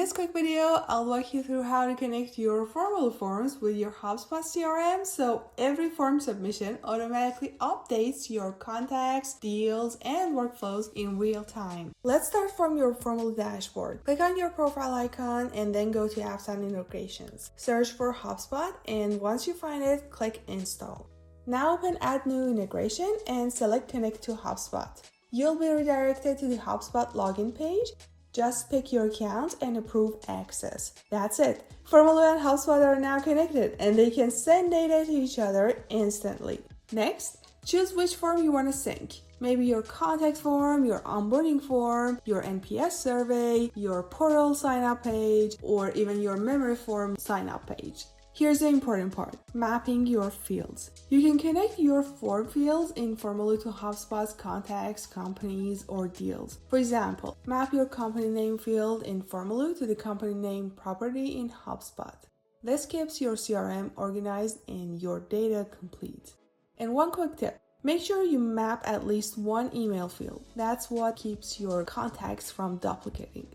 In this quick video, I'll walk you through how to connect your Formaloo forms with your HubSpot CRM so every form submission automatically updates your contacts, deals, and workflows in real time. Let's start from your Formaloo dashboard. Click on your profile icon and then go to Apps and Integrations. Search for HubSpot, and once you find it, click Install. Now open Add New Integration and select Connect to HubSpot. You'll be redirected to the HubSpot login page. Just pick your account and approve access. That's it. Formaloo and HubSpot are now connected and they can send data to each other instantly. Next, choose which form you want to sync. Maybe your contact form, your onboarding form, your NPS survey, your portal sign-up page, or even your memory form sign-up page. Here's the important part, mapping your fields. You can connect your form fields in Formaloo to HubSpot's contacts, companies, or deals. For example, map your company name field in Formaloo to the company name property in HubSpot. This keeps your CRM organized and your data complete. And one quick tip, make sure you map at least one email field. That's what keeps your contacts from duplicating.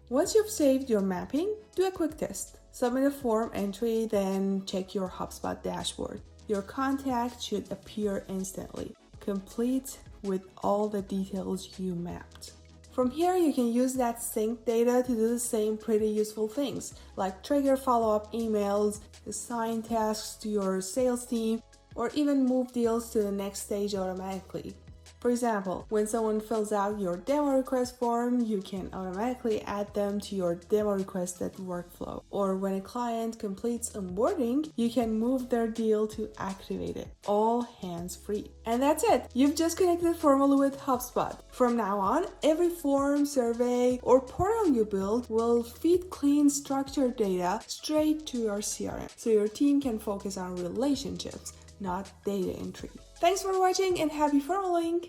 Once you've saved your mapping, do a quick test. Submit a form entry, then check your HubSpot dashboard. Your contact should appear instantly, complete with all the details you mapped. From here, you can use that synced data to do the same pretty useful things, like trigger follow-up emails, assign tasks to your sales team, or even move deals to the next stage automatically. For example, when someone fills out your demo request form, you can automatically add them to your demo requested workflow. Or when a client completes onboarding, you can move their deal to activate it, all hands-free. And that's it! You've just connected Formaloo with HubSpot. From now on, every form, survey, or portal you build will feed clean, structured data straight to your CRM, so your team can focus on relationships, not data entry. Thanks for watching and happy Formalooing!